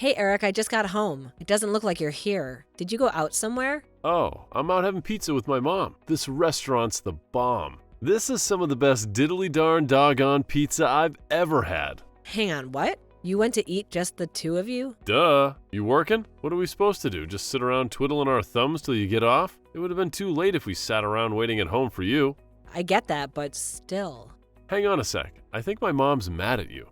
Hey Eric, I just got home. It doesn't look like you're here. Did you go out somewhere? Oh, I'm out having pizza with my mom. This restaurant's the bomb. This is some of the best diddly darn doggone pizza I've ever had. Hang on, what? You went to eat just the two of you? Duh. You working? What are we supposed to do? Just sit around twiddling our thumbs till you get off? It would have been too late if we sat around waiting at home for you. I get that, but still. Hang on a sec. I think my mom's mad at you.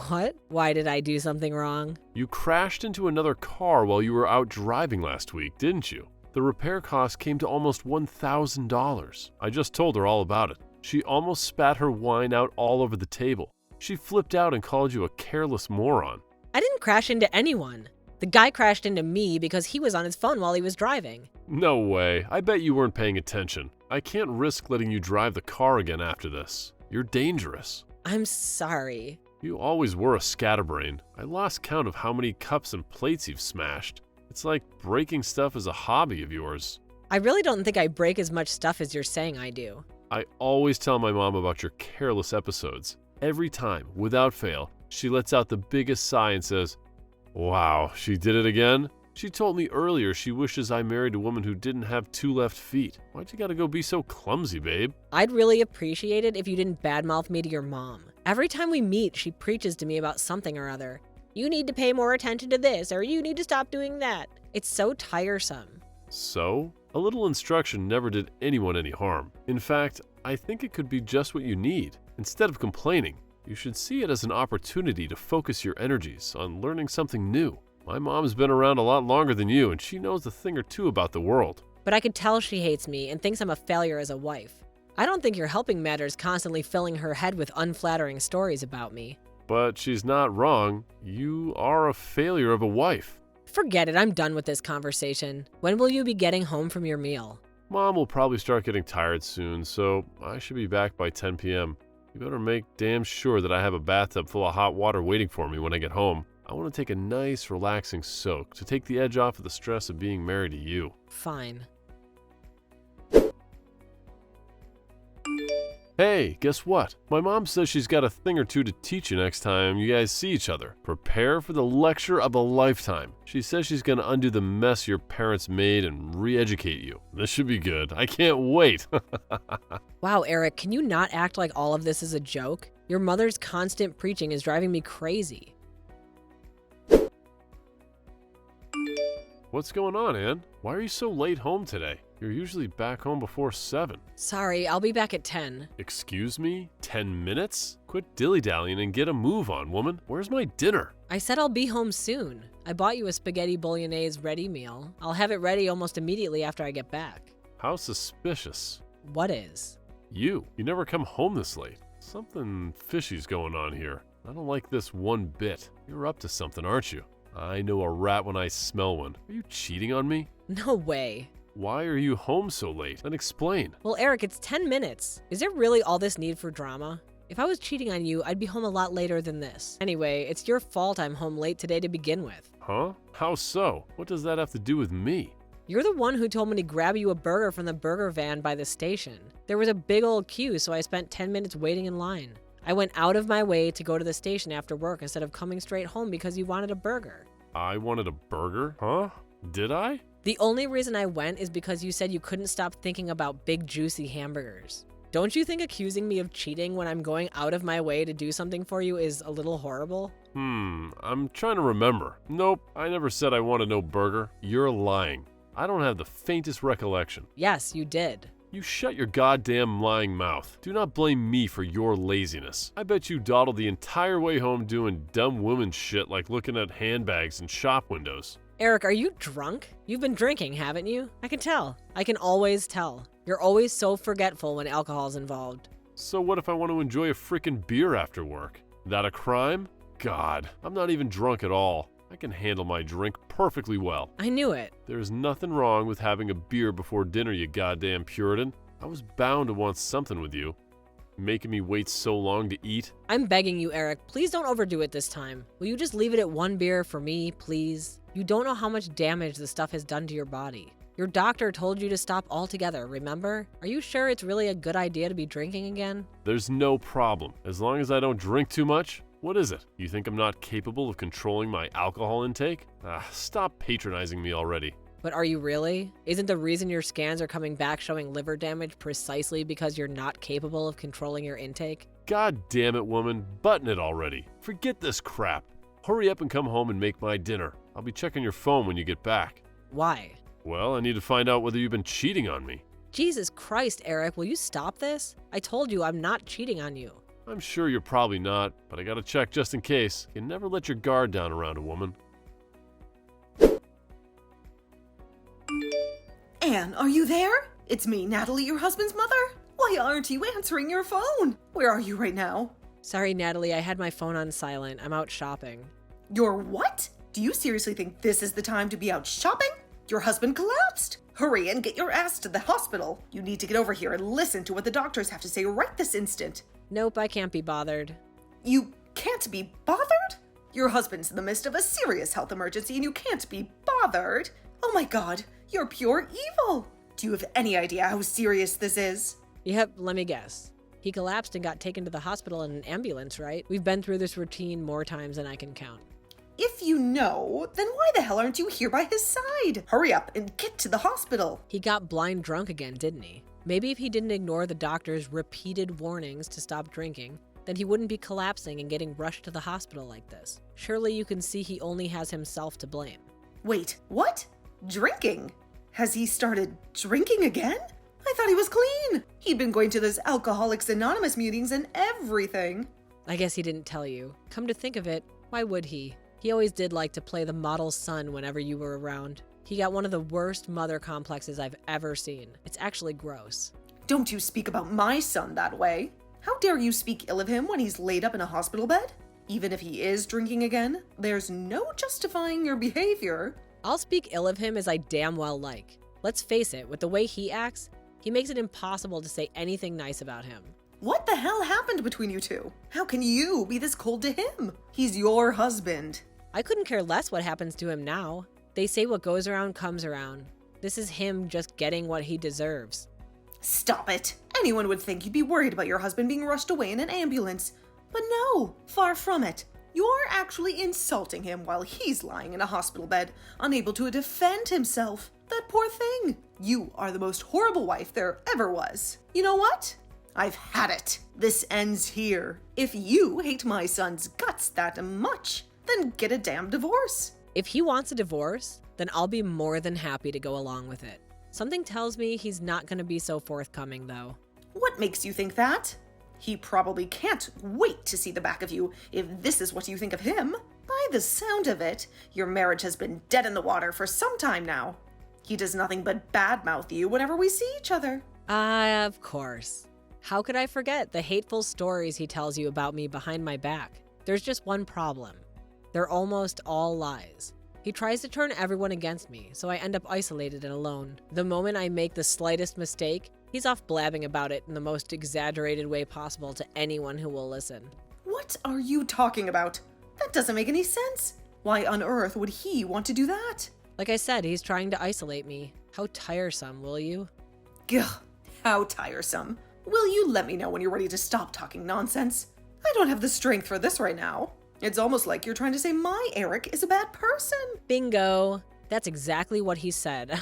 What? Why did I do something wrong? You crashed into another car while you were out driving last week, didn't you? The repair cost came to almost $1,000. I just told her all about it. She almost spat her wine out all over the table. She flipped out and called you a careless moron. I didn't crash into anyone. The guy crashed into me because he was on his phone while he was driving. No way. I bet you weren't paying attention. I can't risk letting you drive the car again after this. You're dangerous. I'm sorry. You always were a scatterbrain. I lost count of how many cups and plates you've smashed. It's like breaking stuff is a hobby of yours. I really don't think I break as much stuff as you're saying I do. I always tell my mom about your careless episodes. Every time, without fail, she lets out the biggest sigh and says, "Wow, she did it again?" She told me earlier she wishes I married a woman who didn't have two left feet. Why'd you gotta go be so clumsy, babe? I'd really appreciate it if you didn't badmouth me to your mom. Every time we meet, she preaches to me about something or other. You need to pay more attention to this, or you need to stop doing that. It's so tiresome. So? A little instruction never did anyone any harm. In fact, I think it could be just what you need. Instead of complaining, you should see it as an opportunity to focus your energies on learning something new. My mom's been around a lot longer than you, and she knows a thing or two about the world. But I could tell she hates me and thinks I'm a failure as a wife. I don't think your helping matters constantly filling her head with unflattering stories about me. But she's not wrong. You are a failure of a wife. Forget it, I'm done with this conversation. When will you be getting home from your meal? Mom will probably start getting tired soon, so I should be back by 10 p.m. You better make damn sure that I have a bathtub full of hot water waiting for me when I get home. I want to take a nice, relaxing soak to take the edge off of the stress of being married to you. Fine. Hey, guess what? My mom says she's got a thing or two to teach you next time you guys see each other. Prepare for the lecture of a lifetime. She says she's going to undo the mess your parents made and re-educate you. This should be good. I can't wait. Wow, Eric, can you not act like all of this is a joke? Your mother's constant preaching is driving me crazy. What's going on, Ann? Why are you so late home today? You're usually back home before 7. Sorry, I'll be back at 10. Excuse me? 10 minutes? Quit dilly-dallying and get a move on, woman. Where's my dinner? I said I'll be home soon. I bought you a spaghetti bolognese ready meal. I'll have it ready almost immediately after I get back. How suspicious. What is? You never come home this late. Something fishy's going on here. I don't like this one bit. You're up to something, aren't you? I know a rat when I smell one. Are you cheating on me? No way. Why are you home so late? And explain. Well, Eric, it's 10 minutes. Is there really all this need for drama? If I was cheating on you, I'd be home a lot later than this. Anyway, it's your fault I'm home late today to begin with. Huh? How so? What does that have to do with me? You're the one who told me to grab you a burger from the burger van by the station. There was a big old queue, so I spent 10 minutes waiting in line. I went out of my way to go to the station after work instead of coming straight home because you wanted a burger. I wanted a burger? Huh? Did I? The only reason I went is because you said you couldn't stop thinking about big juicy hamburgers. Don't you think accusing me of cheating when I'm going out of my way to do something for you is a little horrible? I'm trying to remember. Nope, I never said I wanted no burger. You're lying. I don't have the faintest recollection. Yes, you did. You shut your goddamn lying mouth. Do not blame me for your laziness. I bet you dawdled the entire way home doing dumb woman shit like looking at handbags and shop windows. Eric, are you drunk? You've been drinking, haven't you? I can tell. I can always tell. You're always so forgetful when alcohol's involved. So what if I want to enjoy a frickin' beer after work? That a crime? God, I'm not even drunk at all. I can handle my drink perfectly well. I knew it. There's nothing wrong with having a beer before dinner, you goddamn Puritan. I was bound to want something with you. Making me wait so long to eat. I'm begging you, Eric. Please don't overdo it this time. Will you just leave it at one beer for me, please? You don't know how much damage the stuff has done to your body. Your doctor told you to stop altogether, remember? Are you sure it's really a good idea to be drinking again? There's no problem. As long as I don't drink too much, What is it? You think I'm not capable of controlling my alcohol intake? Stop patronizing me already. But are you really? Isn't the reason your scans are coming back showing liver damage precisely because you're not capable of controlling your intake? God damn it, woman. Button it already. Forget this crap. Hurry up and come home and make my dinner. I'll be checking your phone when you get back. Why? Well, I need to find out whether you've been cheating on me. Jesus Christ, Eric, will you stop this? I told you I'm not cheating on you. I'm sure you're probably not, but I gotta check just in case. You never let your guard down around a woman. Anne, are you there? It's me, Natalie, your husband's mother. Why aren't you answering your phone? Where are you right now? Sorry, Natalie, I had my phone on silent. I'm out shopping. You're what? Do you seriously think this is the time to be out shopping? Your husband collapsed. Hurry and get your ass to the hospital. You need to get over here and listen to what the doctors have to say right this instant. Nope, I can't be bothered. You can't be bothered? Your husband's in the midst of a serious health emergency and you can't be bothered? Oh my god, you're pure evil. Do you have any idea how serious this is? Yep, let me guess. He collapsed and got taken to the hospital in an ambulance, right? We've been through this routine more times than I can count. If you know, then why the hell aren't you here by his side? Hurry up and get to the hospital. He got blind drunk again, didn't he? Maybe if he didn't ignore the doctor's repeated warnings to stop drinking, then he wouldn't be collapsing and getting rushed to the hospital like this. Surely you can see he only has himself to blame. Wait, what? Drinking? Has he started drinking again? I thought he was clean. He'd been going to those Alcoholics Anonymous meetings and everything. I guess he didn't tell you. Come to think of it, why would he? He always did like to play the model son whenever you were around. He got one of the worst mother complexes I've ever seen. It's actually gross. Don't you speak about my son that way. How dare you speak ill of him when he's laid up in a hospital bed? Even if he is drinking again, there's no justifying your behavior. I'll speak ill of him as I damn well like. Let's face it, with the way he acts, he makes it impossible to say anything nice about him. What the hell happened between you two? How can you be this cold to him? He's your husband. I couldn't care less what happens to him now. They say what goes around comes around. This is him just getting what he deserves. Stop it. Anyone would think you'd be worried about your husband being rushed away in an ambulance. But no, far from it. You're actually insulting him while he's lying in a hospital bed, unable to defend himself. That poor thing. You are the most horrible wife there ever was. You know what? I've had it. This ends here. If you hate my son's guts that much, then get a damn divorce. If he wants a divorce, then I'll be more than happy to go along with it. Something tells me he's not going to be so forthcoming, though. What makes you think that? He probably can't wait to see the back of you if this is what you think of him. By the sound of it, your marriage has been dead in the water for some time now. He does nothing but badmouth you whenever we see each other. Of course. How could I forget the hateful stories he tells you about me behind my back? There's just one problem. They're almost all lies. He tries to turn everyone against me, so I end up isolated and alone. The moment I make the slightest mistake, he's off blabbing about it in the most exaggerated way possible to anyone who will listen. What are you talking about? That doesn't make any sense. Why on earth would he want to do that? Like I said, he's trying to isolate me. How tiresome, will you? Gah, how tiresome. Will you let me know when you're ready to stop talking nonsense? I don't have the strength for this right now. It's almost like you're trying to say my Eric is a bad person. Bingo. That's exactly what he said.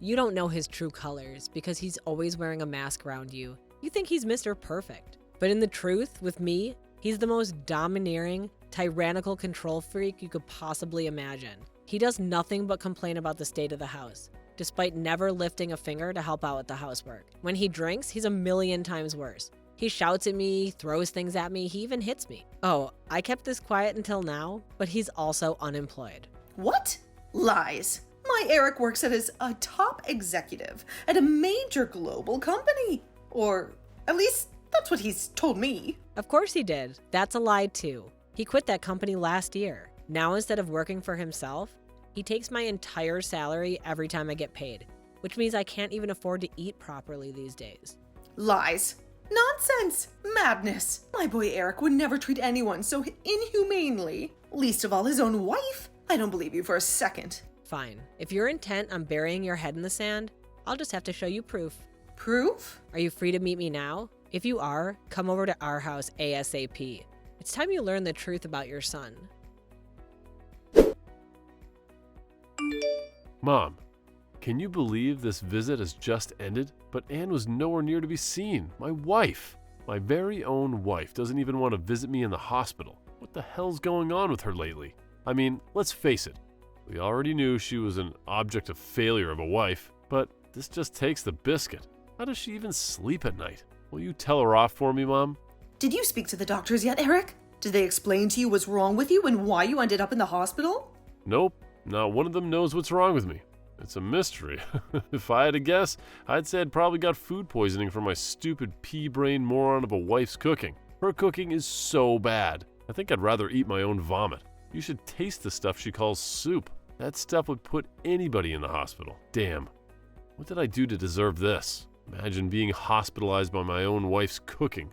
You don't know his true colors because he's always wearing a mask around you. You think he's Mr. Perfect. But in the truth, with me, he's the most domineering, tyrannical control freak you could possibly imagine. He does nothing but complain about the state of the house, despite never lifting a finger to help out with the housework. When he drinks, he's a million times worse. He shouts at me, throws things at me, he even hits me. Oh, I kept this quiet until now, but he's also unemployed. What? Lies. My Eric works as a top executive at a major global company. Or at least that's what he's told me. Of course he did. That's a lie too. He quit that company last year. Now instead of working for himself, he takes my entire salary every time I get paid, which means I can't even afford to eat properly these days. Lies. Nonsense! Madness! My boy Eric would never treat anyone so inhumanely, least of all his own wife. I don't believe you for a second. Fine. If you're intent on burying your head in the sand, I'll just have to show you proof. Proof? Are you free to meet me now? If you are, come over to our house ASAP. It's time you learn the truth about your son. Mom, can you believe this visit has just ended? But Anne was nowhere near to be seen. My wife, my very own wife, doesn't even want to visit me in the hospital. What the hell's going on with her lately? I mean, let's face it. We already knew she was an object of failure of a wife, but this just takes the biscuit. How does she even sleep at night? Will you tell her off for me, Mom? Did you speak to the doctors yet, Eric? Did they explain to you what's wrong with you and why you ended up in the hospital? Nope, not one of them knows what's wrong with me. It's a mystery. If I had to guess, I'd say I'd probably got food poisoning from my stupid pea-brain moron of a wife's cooking. Her cooking is so bad. I think I'd rather eat my own vomit. You should taste the stuff she calls soup. That stuff would put anybody in the hospital. Damn. What did I do to deserve this? Imagine being hospitalized by my own wife's cooking.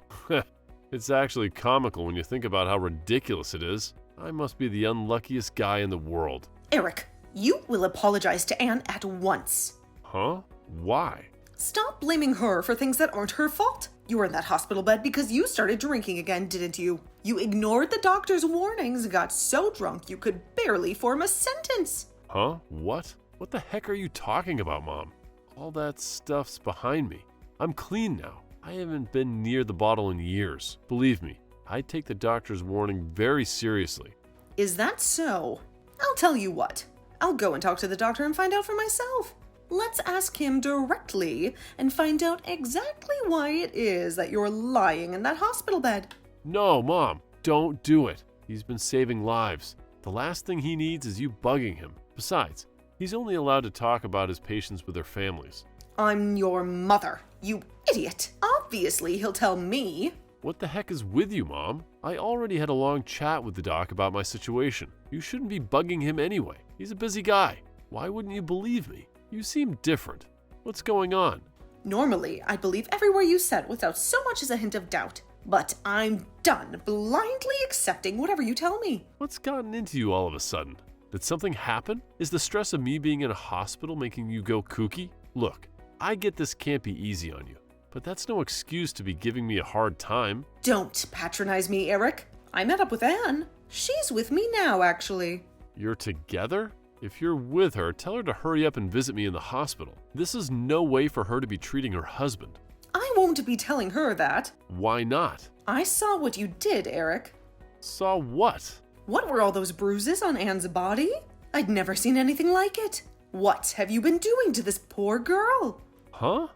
It's actually comical when you think about how ridiculous it is. I must be the unluckiest guy in the world. Eric, you will apologize to Anne at once. Huh? Why? Stop blaming her for things that aren't her fault. You were in that hospital bed because you started drinking again, didn't you? You ignored the doctor's warnings and got so drunk you could barely form a sentence. Huh? What? What the heck are you talking about, Mom? All that stuff's behind me. I'm clean now. I haven't been near the bottle in years. Believe me, I take the doctor's warning very seriously. Is that so? I'll tell you what. I'll go and talk to the doctor and find out for myself. Let's ask him directly and find out exactly why it is that you're lying in that hospital bed. No, Mom, don't do it. He's been saving lives. The last thing he needs is you bugging him. Besides, he's only allowed to talk about his patients with their families. I'm your mother, you idiot. Obviously, he'll tell me. What the heck is with you, Mom? I already had a long chat with the doc about my situation. You shouldn't be bugging him anyway. He's a busy guy. Why wouldn't you believe me? You seem different. What's going on? Normally, I'd believe every word you said without so much as a hint of doubt. But I'm done blindly accepting whatever you tell me. What's gotten into you all of a sudden? Did something happen? Is the stress of me being in a hospital making you go kooky? Look, I get this can't be easy on you, but that's no excuse to be giving me a hard time. Don't patronize me, Eric. I met up with Anne. She's with me now, actually. You're together? If you're with her, tell her to hurry up and visit me in the hospital. This is no way for her to be treating her husband. I won't be telling her that. Why not? I saw what you did, Eric. Saw what? What were all those bruises on Anne's body? I'd never seen anything like it. What have you been doing to this poor girl? Huh?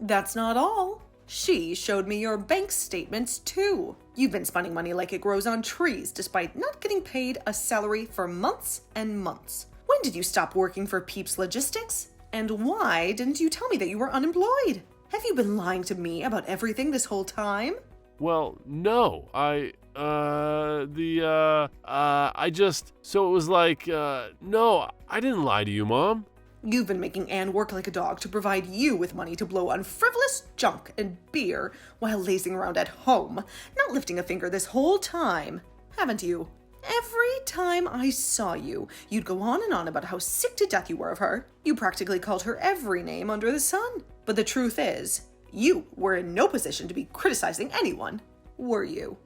That's not all. She showed me your bank statements too. You've been spending money like it grows on trees despite not getting paid a salary for months and months. When did you stop working for Peeps Logistics? And why didn't you tell me that you were unemployed? Have you been lying to me about everything this whole time? Well, no. So it was like, no, I didn't lie to you, Mom. You've been making Anne work like a dog to provide you with money to blow on frivolous junk and beer while lazing around at home, not lifting a finger this whole time, haven't you? Every time I saw you, you'd go on and on about how sick to death you were of her. You practically called her every name under the sun. But the truth is, you were in no position to be criticizing anyone, were you?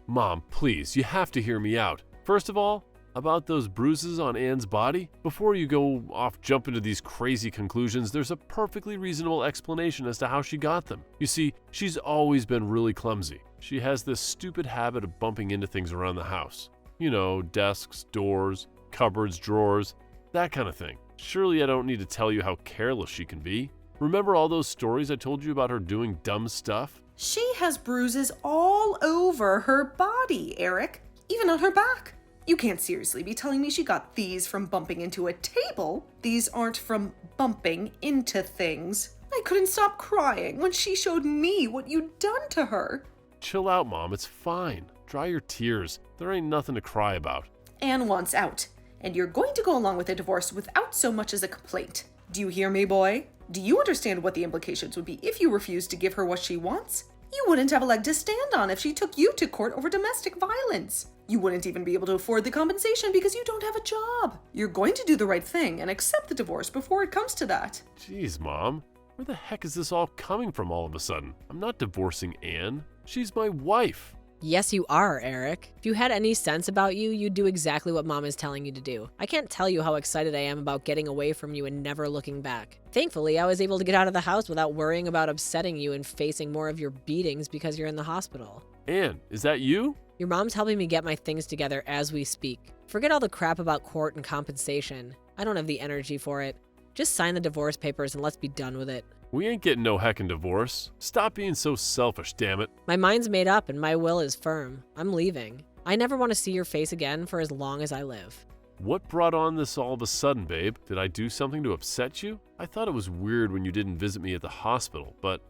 Mom, please, you have to hear me out. First of all, about those bruises on Anne's body, before you go off jumping to these crazy conclusions, there's a perfectly reasonable explanation as to how she got them. You see, she's always been really clumsy. She has this stupid habit of bumping into things around the house. You know, desks, doors, cupboards, drawers, that kind of thing. Surely I don't need to tell you how careless she can be. Remember all those stories I told you about her doing dumb stuff? She has bruises all over her body, Eric, even on her back. You can't seriously be telling me she got these from bumping into a table. These aren't from bumping into things. I couldn't stop crying when she showed me what you'd done to her. Chill out, Mom, it's fine. Dry your tears. There ain't nothing to cry about. Anne wants out, and you're going to go along with a divorce without so much as a complaint. Do you hear me, boy? Do you understand what the implications would be if you refused to give her what she wants? You wouldn't have a leg to stand on if she took you to court over domestic violence. You wouldn't even be able to afford the compensation because you don't have a job. You're going to do the right thing and accept the divorce before it comes to that. Jeez, Mom. Where the heck is this all coming from all of a sudden? I'm not divorcing Anne. She's my wife. Yes, you are, Eric. If you had any sense about you, you'd do exactly what Mom is telling you to do. I can't tell you how excited I am about getting away from you and never looking back. Thankfully, I was able to get out of the house without worrying about upsetting you and facing more of your beatings because you're in the hospital. Anne, is that you? Your mom's helping me get my things together as we speak. Forget all the crap about court and compensation. I don't have the energy for it. Just sign the divorce papers and let's be done with it. We ain't getting no heckin' divorce. Stop being so selfish, damn it. My mind's made up and my will is firm. I'm leaving. I never want to see your face again for as long as I live. What brought on this all of a sudden, babe? Did I do something to upset you? I thought it was weird when you didn't visit me at the hospital, but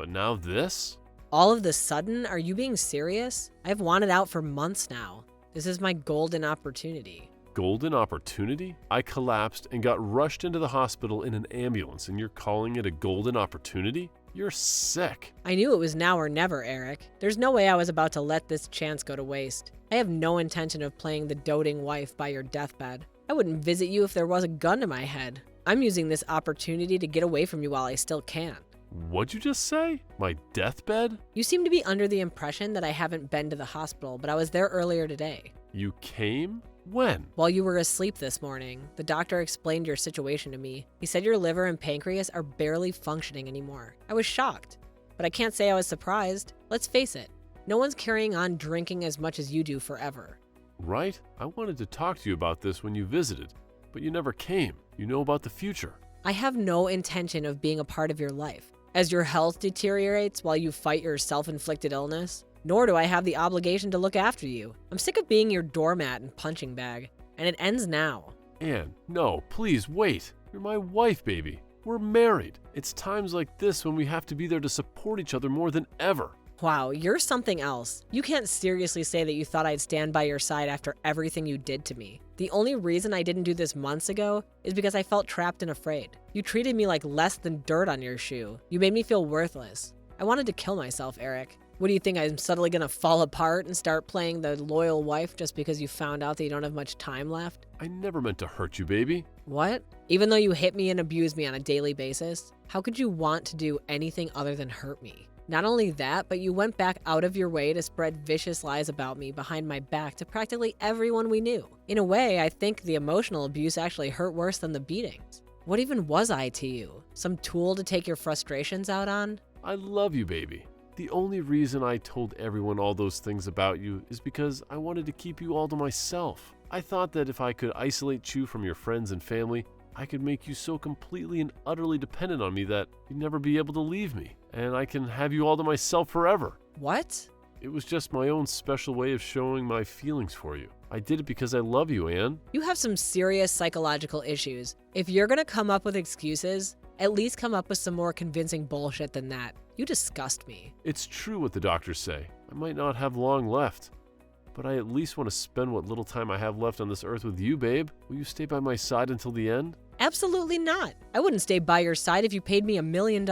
now this? All of the sudden, are you being serious? I've wanted out for months now. This is my golden opportunity. Golden opportunity? I collapsed and got rushed into the hospital in an ambulance, and you're calling it a golden opportunity? You're sick. I knew it was now or never, Eric. There's no way I was about to let this chance go to waste. I have no intention of playing the doting wife by your deathbed. I wouldn't visit you if there was a gun to my head. I'm using this opportunity to get away from you while I still can. What'd you just say? My deathbed? You seem to be under the impression that I haven't been to the hospital, but I was there earlier today. You came? When? While you were asleep this morning, the doctor explained your situation to me. He said your liver and pancreas are barely functioning anymore. I was shocked, but I can't say I was surprised. Let's face it, no one's carrying on drinking as much as you do forever. Right? I wanted to talk to you about this when you visited, but you never came. You know about the future. I have no intention of being a part of your life. As your health deteriorates while you fight your self-inflicted illness, nor do I have the obligation to look after you. I'm sick of being your doormat and punching bag, and it ends now. Anne, no, please wait. You're my wife, baby. We're married. It's times like this when we have to be there to support each other more than ever. Wow, you're something else. You can't seriously say that you thought I'd stand by your side after everything you did to me. The only reason I didn't do this months ago is because I felt trapped and afraid. You treated me like less than dirt on your shoe. You made me feel worthless. I wanted to kill myself, Eric. What do you think, I'm suddenly gonna fall apart and start playing the loyal wife just because you found out that you don't have much time left? I never meant to hurt you, baby. What? Even though you hit me and abuse me on a daily basis, how could you want to do anything other than hurt me? Not only that, but you went back out of your way to spread vicious lies about me behind my back to practically everyone we knew. In a way, I think the emotional abuse actually hurt worse than the beatings. What even was I to you? Some tool to take your frustrations out on? I love you, baby. The only reason I told everyone all those things about you is because I wanted to keep you all to myself. I thought that if I could isolate you from your friends and family, I could make you so completely and utterly dependent on me that you'd never be able to leave me, and I can have you all to myself forever. What? It was just my own special way of showing my feelings for you. I did it because I love you, Anne. You have some serious psychological issues. If you're gonna come up with excuses, at least come up with some more convincing bullshit than that. You disgust me. It's true what the doctors say. I might not have long left, but I at least want to spend what little time I have left on this earth with you, babe. Will you stay by my side until the end? Absolutely not. I wouldn't stay by your side if you paid me $1 million.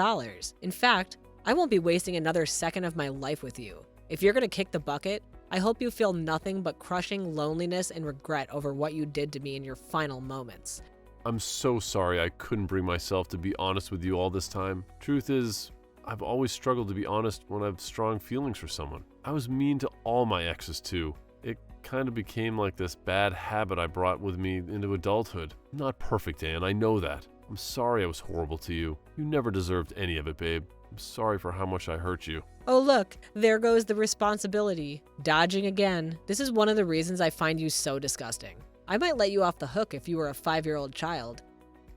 In fact, I won't be wasting another second of my life with you. If you're gonna kick the bucket, I hope you feel nothing but crushing loneliness and regret over what you did to me in your final moments. I'm so sorry I couldn't bring myself to be honest with you all this time. Truth is, I've always struggled to be honest when I have strong feelings for someone. I was mean to all my exes too. It kind of became like this bad habit I brought with me into adulthood. I'm not perfect, Anne, I know that. I'm sorry I was horrible to you. You never deserved any of it, babe. I'm sorry for how much I hurt you. Oh look, there goes the responsibility. Dodging again. This is one of the reasons I find you so disgusting. I might let you off the hook if you were a 5-year-old child.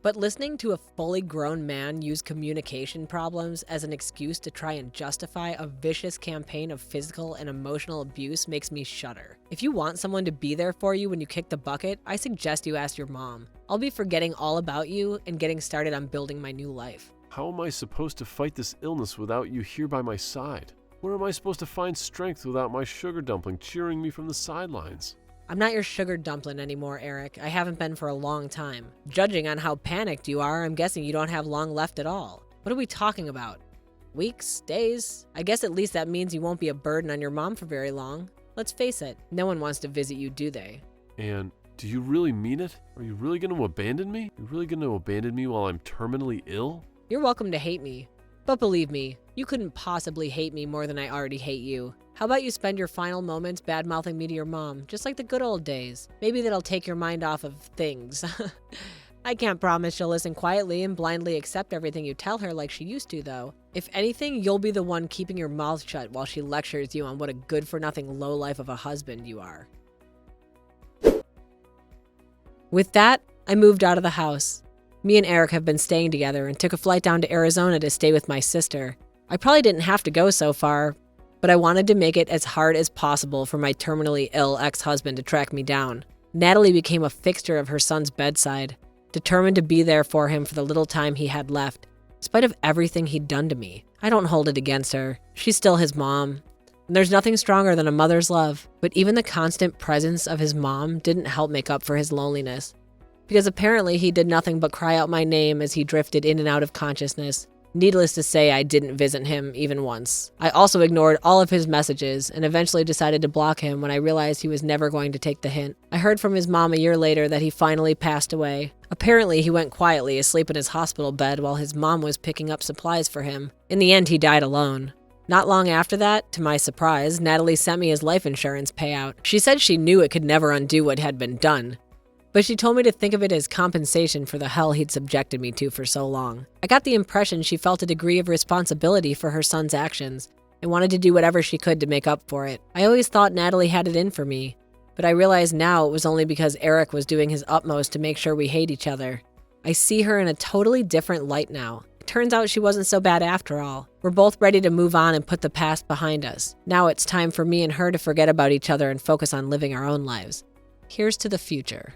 But listening to a fully grown man use communication problems as an excuse to try and justify a vicious campaign of physical and emotional abuse makes me shudder. If you want someone to be there for you when you kick the bucket, I suggest you ask your mom. I'll be forgetting all about you and getting started on building my new life. How am I supposed to fight this illness without you here by my side? Where am I supposed to find strength without my sugar dumpling cheering me from the sidelines? I'm not your sugar dumpling anymore, Eric. I haven't been for a long time. Judging on how panicked you are, I'm guessing you don't have long left at all. What are we talking about? Weeks? Days? I guess at least that means you won't be a burden on your mom for very long. Let's face it, no one wants to visit you, do they? And do you really mean it? Are you really going to abandon me? Are you really going to abandon me while I'm terminally ill? You're welcome to hate me. But believe me, You couldn't possibly hate me more than I already hate you. How about you spend your final moments bad-mouthing me to your mom, just like the good old days? Maybe that'll take your mind off of things. I can't promise she'll listen quietly and blindly accept everything you tell her like she used to, though. If anything, you'll be the one keeping your mouth shut while she lectures you on what a good-for-nothing lowlife of a husband you are. With that, I moved out of the house. Me and Eric have been staying together and took a flight down to Arizona to stay with my sister. I probably didn't have to go so far, but I wanted to make it as hard as possible for my terminally ill ex-husband to track me down. Natalie became a fixture of her son's bedside, determined to be there for him for the little time he had left, in spite of everything he'd done to me. I don't hold it against her. She's still his mom. And there's nothing stronger than a mother's love, but even the constant presence of his mom didn't help make up for his loneliness. Because apparently he did nothing but cry out my name as he drifted in and out of consciousness. Needless to say, I didn't visit him even once. I also ignored all of his messages and eventually decided to block him when I realized he was never going to take the hint. I heard from his mom a year later that he finally passed away. Apparently, he went quietly asleep in his hospital bed while his mom was picking up supplies for him. In the end, he died alone. Not long after that, to my surprise, Natalie sent me his life insurance payout. She said she knew it could never undo what had been done, but she told me to think of it as compensation for the hell he'd subjected me to for so long. I got the impression she felt a degree of responsibility for her son's actions and wanted to do whatever she could to make up for it. I always thought Natalie had it in for me, but I realize now it was only because Eric was doing his utmost to make sure we hate each other. I see her in a totally different light now. It turns out she wasn't so bad after all. We're both ready to move on and put the past behind us. Now it's time for me and her to forget about each other and focus on living our own lives. Here's to the future.